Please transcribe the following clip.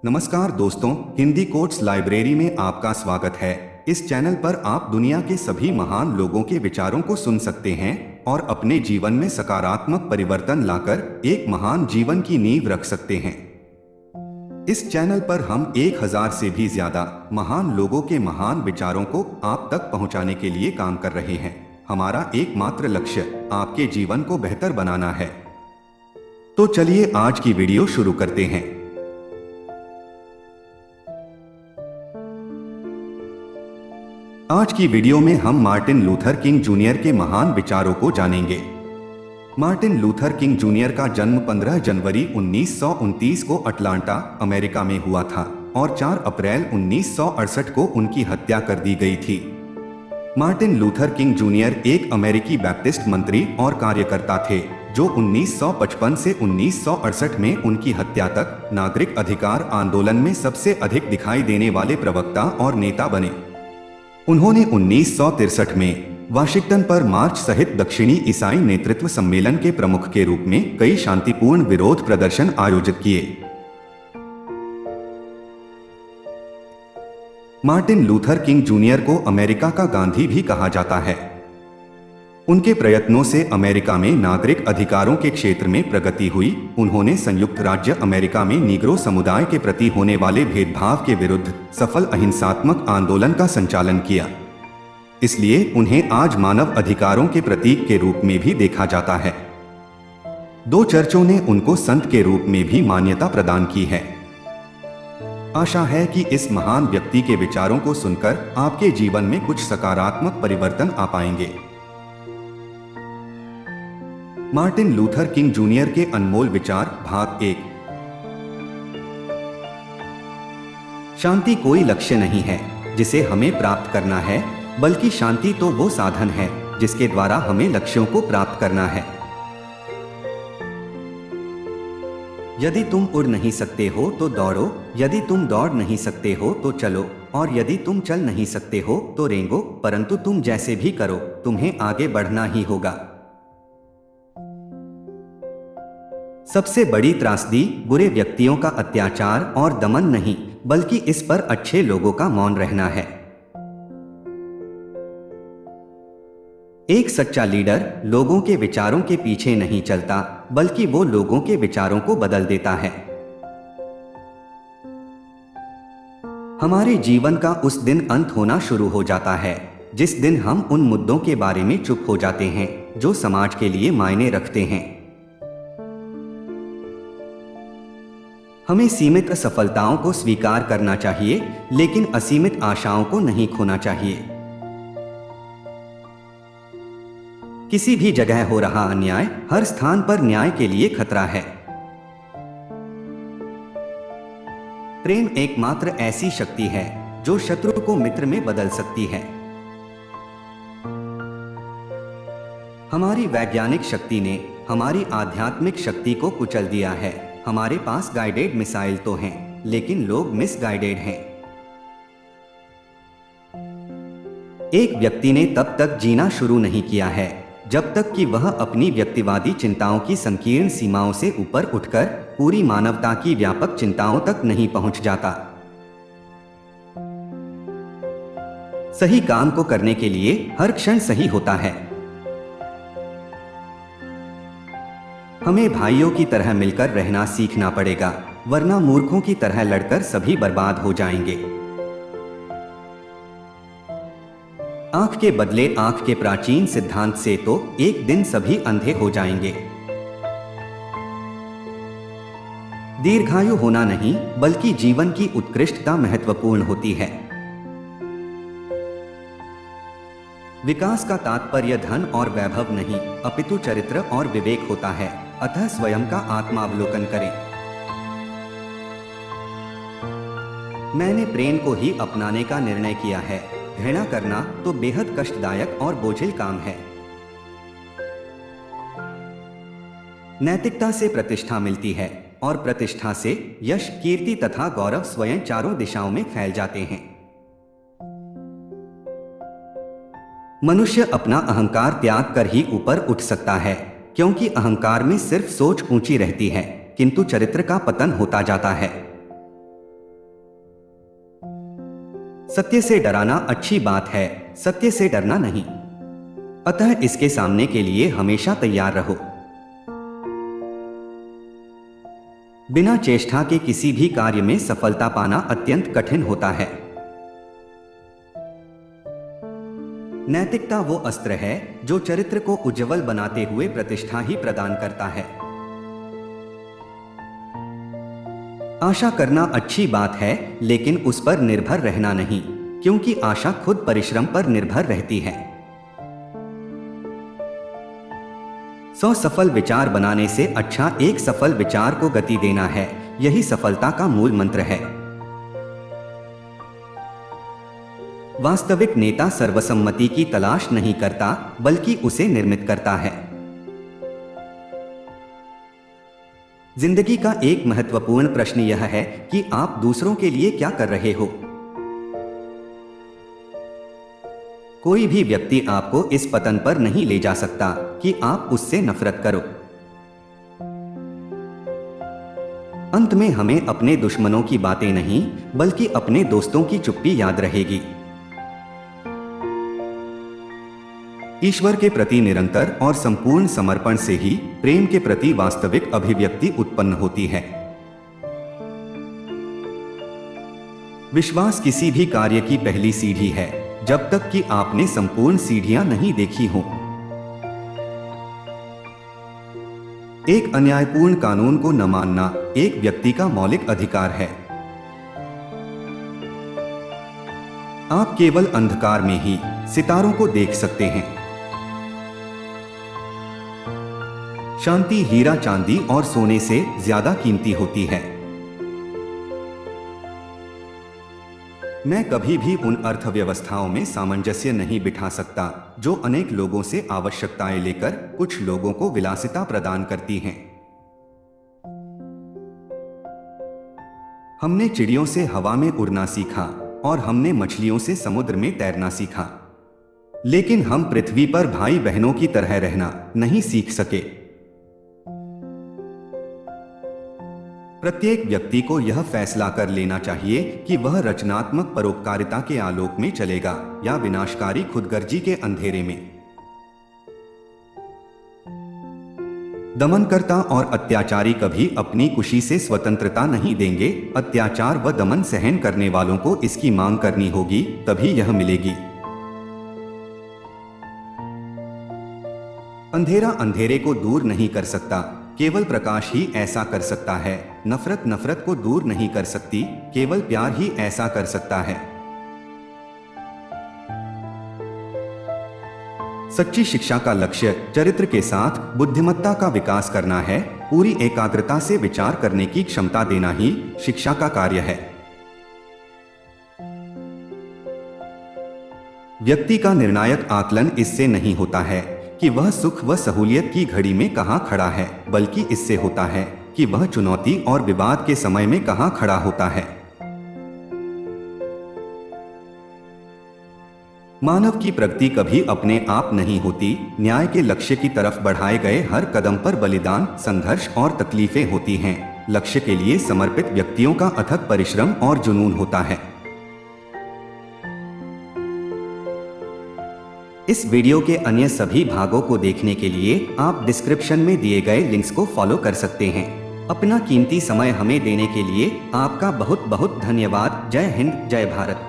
नमस्कार दोस्तों, Hindi quotes library में आपका स्वागत है। इस चैनल पर आप दुनिया के सभी महान लोगों के विचारों को सुन सकते हैं और अपने जीवन में सकारात्मक परिवर्तन लाकर एक महान जीवन की नींव रख सकते हैं। इस चैनल पर हम 1000 से भी ज्यादा महान लोगों के महान विचारों को आप तक पहुंचाने के लिए काम कर रहे हैं। हमारा एकमात्र लक्ष्य आपके जीवन को बेहतर बनाना है। तो चलिए आज की वीडियो शुरू करते हैं। आज की वीडियो में हम मार्टिन लूथर किंग जूनियर के महान विचारों को जानेंगे। मार्टिन लूथर किंग जूनियर का जन्म 15 जनवरी 1929 को अटलांटा, अमेरिका में हुआ था और 4 अप्रैल 1968 को उनकी हत्या कर दी गई थी। मार्टिन लूथर किंग जूनियर एक अमेरिकी बैप्टिस्ट मंत्री और कार्यकर्ता थे जो 1955 से 1968 में उनकी हत्या तक नागरिक अधिकार आंदोलन में सबसे अधिक दिखाई देने वाले प्रवक्ता और नेता बने। उन्होंने 1963 में वाशिंगटन पर मार्च सहित दक्षिणी ईसाई नेतृत्व सम्मेलन के प्रमुख के रूप में कई शांतिपूर्ण विरोध प्रदर्शन आयोजित किए। मार्टिन लूथर किंग जूनियर को अमेरिका का गांधी भी कहा जाता है। उनके प्रयत्नों से अमेरिका में नागरिक अधिकारों के क्षेत्र में प्रगति हुई। उन्होंने संयुक्त राज्य अमेरिका में नीग्रो समुदाय के प्रति होने वाले भेदभाव के विरुद्ध सफल अहिंसात्मक आंदोलन का संचालन किया। इसलिए उन्हें आज मानव अधिकारों के प्रतीक के रूप में भी देखा जाता है। 2 चर्चों ने उनको संत के रूप में भी मान्यता प्रदान की है। आशा है कि इस महान व्यक्ति के विचारों को सुनकर आपके जीवन में कुछ सकारात्मक परिवर्तन आ पाएंगे। मार्टिन लूथर किंग जूनियर के अनमोल विचार, भाग 1। शांति कोई लक्ष्य नहीं है जिसे हमें प्राप्त करना है, बल्कि शांति तो वो साधन है जिसके द्वारा हमें लक्ष्यों को प्राप्त करना है। यदि तुम उड़ नहीं सकते हो तो दौड़ो, यदि तुम दौड़ नहीं सकते हो तो चलो, और यदि तुम चल नहीं सकते हो तो रेंगो, परंतु तुम जैसे भी करो तुम्हें आगे बढ़ना ही होगा। सबसे बड़ी त्रासदी बुरे व्यक्तियों का अत्याचार और दमन नहीं, बल्कि इस पर अच्छे लोगों का मौन रहना है। एक सच्चा लीडर लोगों के विचारों के पीछे नहीं चलता, बल्कि वो लोगों के विचारों को बदल देता है। हमारे जीवन का उस दिन अंत होना शुरू हो जाता है जिस दिन हम उन मुद्दों के बारे में चुप हो जाते हैं जो समाज के लिए मायने रखते हैं। हमें सीमित सफलताओं को स्वीकार करना चाहिए, लेकिन असीमित आशाओं को नहीं खोना चाहिए। किसी भी जगह हो रहा अन्याय हर स्थान पर न्याय के लिए खतरा है। प्रेम एकमात्र ऐसी शक्ति है जो शत्रु को मित्र में बदल सकती है। हमारी वैज्ञानिक शक्ति ने हमारी आध्यात्मिक शक्ति को कुचल दिया है। हमारे पास गाइडेड मिसाइल तो हैं, लेकिन लोग मिसगाइडेड हैं। एक व्यक्ति ने तब तक जीना शुरू नहीं किया है जब तक कि वह अपनी व्यक्तिवादी चिंताओं की संकीर्ण सीमाओं से ऊपर उठकर पूरी मानवता की व्यापक चिंताओं तक नहीं पहुंच जाता। सही काम को करने के लिए हर क्षण सही होता है। हमें भाइयों की तरह मिलकर रहना सीखना पड़ेगा, वरना मूर्खों की तरह लड़कर सभी बर्बाद हो जाएंगे। आंख के बदले आंख के प्राचीन सिद्धांत से तो एक दिन सभी अंधे हो जाएंगे। दीर्घायु होना नहीं, बल्कि जीवन की उत्कृष्टता महत्वपूर्ण होती है। विकास का तात्पर्य धन और वैभव नहीं, अपितु चरित्र और विवेक होता है। अतः स्वयं का आत्मावलोकन करें। मैंने प्रेम को ही अपनाने का निर्णय किया है। घृणा करना तो बेहद कष्टदायक और बोझिल काम है। नैतिकता से प्रतिष्ठा मिलती है और प्रतिष्ठा से यश, कीर्ति तथा गौरव स्वयं चारों दिशाओं में फैल जाते हैं। मनुष्य अपना अहंकार त्याग कर ही ऊपर उठ सकता है, क्योंकि अहंकार में सिर्फ सोच ऊंची रहती है, किंतु चरित्र का पतन होता जाता है। सत्य से डराना अच्छी बात है, सत्य से डरना नहीं। अतः इसके सामने के लिए हमेशा तैयार रहो। बिना चेष्टा के किसी भी कार्य में सफलता पाना अत्यंत कठिन होता है। नैतिकता वो अस्त्र है जो चरित्र को उज्जवल बनाते हुए प्रतिष्ठा ही प्रदान करता है। आशा करना अच्छी बात है, लेकिन उस पर निर्भर रहना नहीं, क्योंकि आशा खुद परिश्रम पर निर्भर रहती है। 100 सफल विचार बनाने से अच्छा एक सफल विचार को गति देना है, यही सफलता का मूल मंत्र है। वास्तविक नेता सर्वसम्मति की तलाश नहीं करता, बल्कि उसे निर्मित करता है। जिंदगी का एक महत्वपूर्ण प्रश्न यह है कि आप दूसरों के लिए क्या कर रहे हो। कोई भी व्यक्ति आपको इस पतन पर नहीं ले जा सकता कि आप उससे नफरत करो। अंत में हमें अपने दुश्मनों की बातें नहीं, बल्कि अपने दोस्तों की चुप्पी याद रहेगी। ईश्वर के प्रति निरंतर और संपूर्ण समर्पण से ही प्रेम के प्रति वास्तविक अभिव्यक्ति उत्पन्न होती है। विश्वास किसी भी कार्य की पहली सीढ़ी है, जब तक कि आपने संपूर्ण सीढ़ियां नहीं देखी हों। एक अन्यायपूर्ण कानून को न मानना एक व्यक्ति का मौलिक अधिकार है। आप केवल अंधकार में ही सितारों को देख सकते हैं। शांति हीरा चांदी और सोने से ज्यादा कीमती होती है। मैं कभी भी उन अर्थव्यवस्थाओं में सामंजस्य नहीं बिठा सकता जो अनेक लोगों से आवश्यकताएं लेकर कुछ लोगों को विलासिता प्रदान करती हैं। हमने चिड़ियों से हवा में उड़ना सीखा और हमने मछलियों से समुद्र में तैरना सीखा, लेकिन हम पृथ्वी पर भाई बहनों की तरह रहना नहीं सीख सके। प्रत्येक व्यक्ति को यह फैसला कर लेना चाहिए कि वह रचनात्मक परोपकारिता के आलोक में चलेगा या विनाशकारी खुदगर्जी के अंधेरे में। दमनकर्ता और अत्याचारी कभी अपनी खुशी से स्वतंत्रता नहीं देंगे। अत्याचार व दमन सहन करने वालों को इसकी मांग करनी होगी, तभी यह मिलेगी। अंधेरा अंधेरे को दूर नहीं कर सकता, केवल प्रकाश ही ऐसा कर सकता है। नफरत नफरत को दूर नहीं कर सकती, केवल प्यार ही ऐसा कर सकता है। सच्ची शिक्षा का लक्ष्य चरित्र के साथ बुद्धिमत्ता का विकास करना है। पूरी एकाग्रता से विचार करने की क्षमता देना ही शिक्षा का कार्य है। व्यक्ति का निर्णायक आकलन इससे नहीं होता है कि वह सुख व सहूलियत की घड़ी में कहां खड़ा है, बल्कि इससे होता है कि वह चुनौती और विवाद के समय में कहां खड़ा होता है। मानव की प्रगति कभी अपने आप नहीं होती। न्याय के लक्ष्य की तरफ बढ़ाए गए हर कदम पर बलिदान, संघर्ष और तकलीफें होती हैं। लक्ष्य के लिए समर्पित व्यक्तियों का अथक परिश्रम और जुनून होता है। इस वीडियो के अन्य सभी भागों को देखने के लिए आप डिस्क्रिप्शन में दिए गए लिंक्स को फॉलो कर सकते हैं। अपना कीमती समय हमें देने के लिए आपका बहुत बहुत धन्यवाद। जय हिंद, जय भारत।